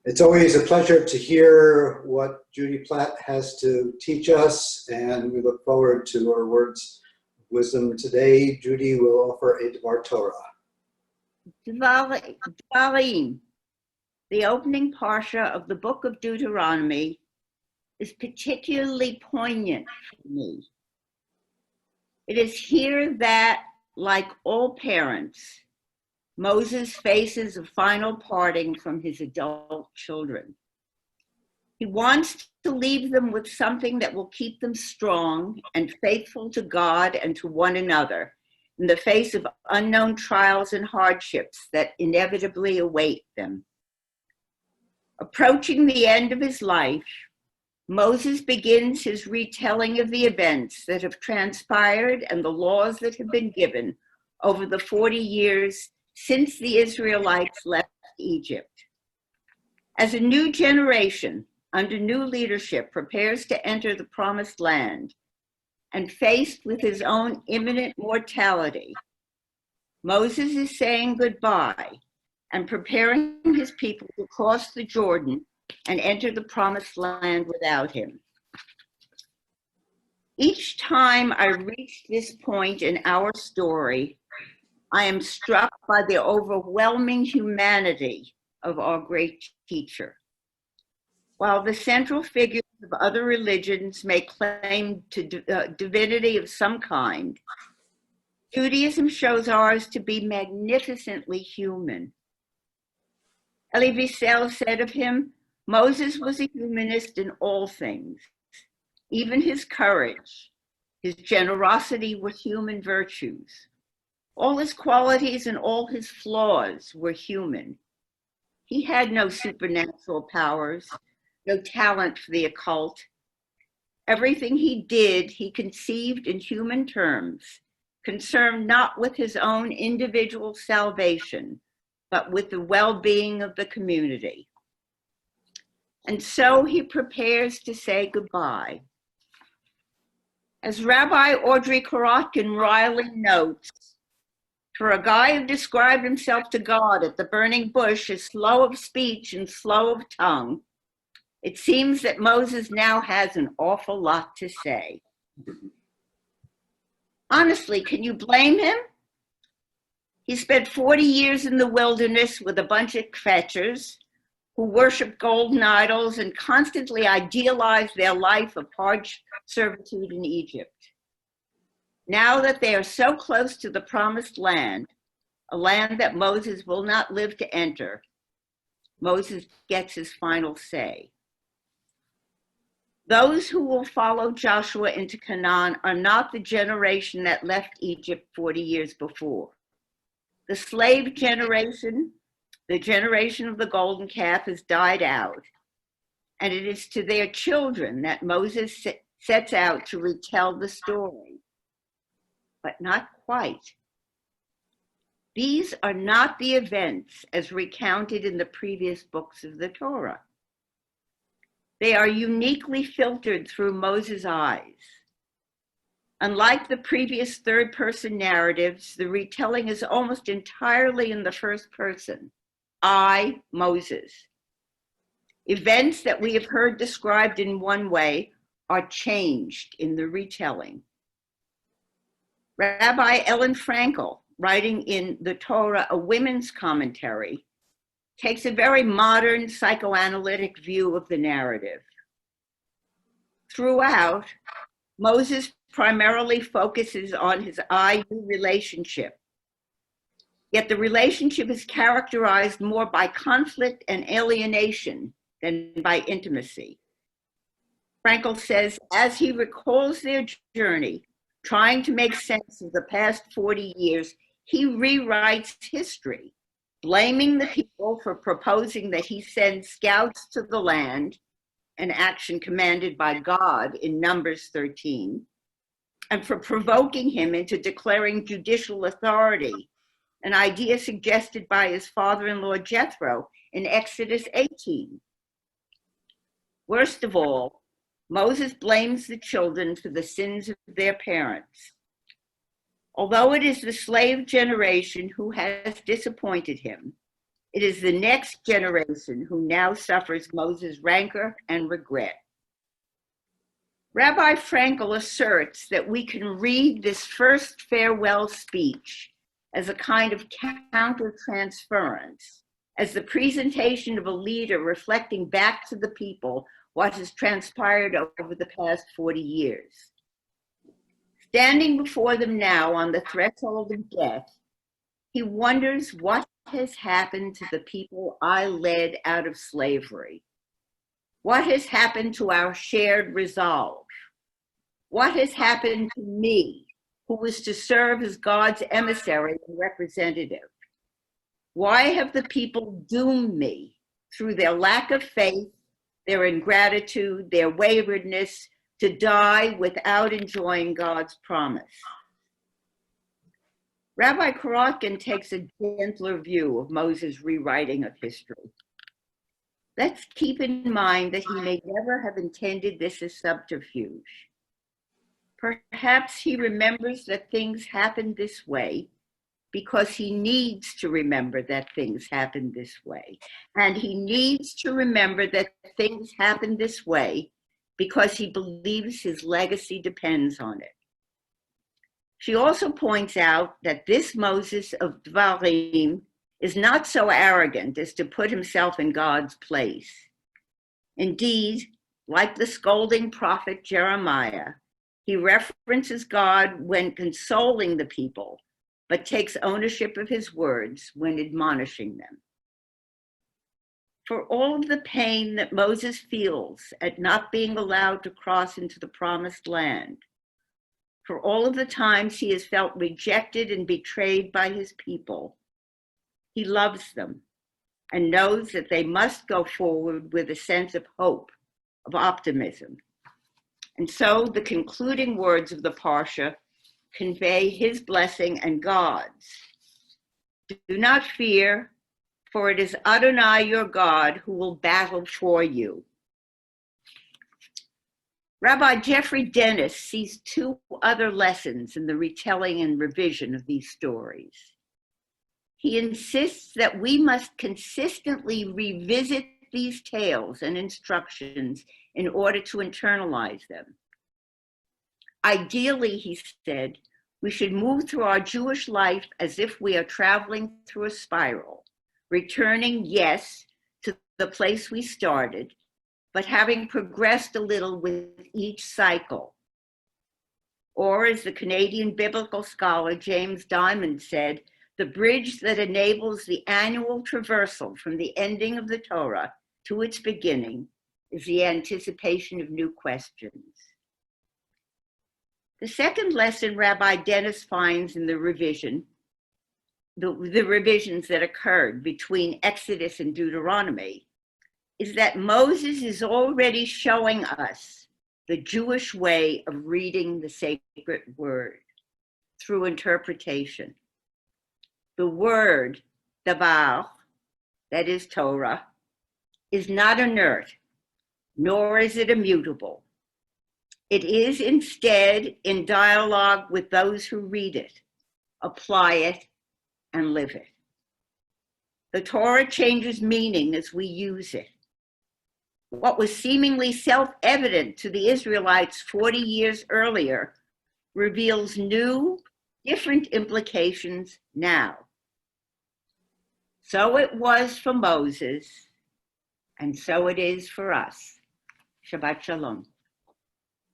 It's always a pleasure to hear what Judy Platt has to teach us, and we look forward to her words of wisdom today. Judy will offer a Dvar Torah. Dvarim, the opening parsha of the book of Deuteronomy, is particularly poignant for me. It is here that, like all parents, Moses faces a final parting from his adult children. He wants to leave them with something that will keep them strong and faithful to God and to one another in the face of unknown trials and hardships that inevitably await them. Approaching the end of his life, Moses begins his retelling of the events that have transpired and the laws that have been given over the 40 years since the Israelites left Egypt. As a new generation under new leadership prepares to enter the promised land and faced with his own imminent mortality, Moses is saying goodbye and preparing his people to cross the Jordan and enter the promised land without him. Each time I reach this point in our story, I am struck by the overwhelming humanity of our great teacher. While the central figures of other religions may claim to divinity of some kind, Judaism shows ours to be magnificently human. Elie Wiesel said of him, Moses was a humanist in all things. Even his courage, his generosity were human virtues. All his qualities and all his flaws were human. He had no supernatural powers, no talent for the occult. Everything he did, he conceived in human terms, concerned not with his own individual salvation, but with the well-being of the community. And so he prepares to say goodbye. As Rabbi Audrey Korotkin Riley notes, for a guy who described himself to God at the burning bush as slow of speech and slow of tongue, it seems that Moses now has an awful lot to say. Honestly, can you blame him? He spent 40 years in the wilderness with a bunch of kvetchers who worshiped golden idols and constantly idealized their life of hard servitude in Egypt. Now that they are so close to the promised land, a land that Moses will not live to enter, Moses gets his final say. Those who will follow Joshua into Canaan are not the generation that left Egypt 40 years before. The slave generation, the generation of the golden calf, has died out, and it is to their children that Moses sets out to retell the story. But not quite. These are not the events as recounted in the previous books of the Torah. They are uniquely filtered through Moses' eyes. Unlike the previous third-person narratives, the retelling is almost entirely in the first person. I, Moses. Events that we have heard described in one way are changed in the retelling. Rabbi Ellen Frankel, writing in The Torah, a women's commentary, takes a very modern psychoanalytic view of the narrative. Throughout, Moses primarily focuses on his I-you relationship, yet the relationship is characterized more by conflict and alienation than by intimacy. Frankel says, as he recalls their journey, trying to make sense of the past 40 years, he rewrites history, blaming the people for proposing that he send scouts to the land, an action commanded by God in Numbers 13, and for provoking him into declaring judicial authority, an idea suggested by his father-in-law Jethro in Exodus 18. Worst of all, Moses blames the children for the sins of their parents. Although it is the slave generation who has disappointed him, It is the next generation who now suffers Moses' rancor and regret. Rabbi Frankel asserts that we can read this first farewell speech as a kind of counter-transference, as the presentation of a leader reflecting back to the people what has transpired over the past 40 years. Standing before them now on the threshold of death, he wonders what has happened to the people I led out of slavery. What has happened to our shared resolve? What has happened to me, who was to serve as God's emissary and representative? Why have the people doomed me through their lack of faith, their ingratitude, their waywardness, to die without enjoying God's promise? Rabbi Korotkin takes a gentler view of Moses' rewriting of history. Let's keep in mind that he may never have intended this as subterfuge. Perhaps he remembers that things happened this way because he needs to remember that things happened this way. And he needs to remember that things happened this way because he believes his legacy depends on it. She also points out that this Moses of Dvarim is not so arrogant as to put himself in God's place. Indeed, like the scolding prophet Jeremiah, he references God when consoling the people, but takes ownership of his words when admonishing them. For all of the pain that Moses feels at not being allowed to cross into the promised land, for all of the times he has felt rejected and betrayed by his people, he loves them and knows that they must go forward with a sense of hope, of optimism. And so the concluding words of the Parsha convey his blessing and God's. Do not fear, for it is Adonai your God who will battle for you. Rabbi Jeffrey Dennis sees two other lessons in the retelling and revision of these stories. He insists that we must consistently revisit these tales and instructions in order to internalize them. Ideally, he said, we should move through our Jewish life as if we are traveling through a spiral, returning, yes, to the place we started, but having progressed a little with each cycle. Or, as the Canadian biblical scholar James Diamond said, the bridge that enables the annual traversal from the ending of the Torah to its beginning is the anticipation of new questions. The second lesson Rabbi Dennis finds in the revisions that occurred between Exodus and Deuteronomy is that Moses is already showing us the Jewish way of reading the sacred word through interpretation. The word, davar, that is Torah, is not inert, nor is it immutable. It is instead in dialogue with those who read it, apply it, and live it. The Torah changes meaning as we use it. What was seemingly self-evident to the Israelites 40 years earlier reveals new, different implications now. So it was for Moses, and so it is for us. Shabbat Shalom.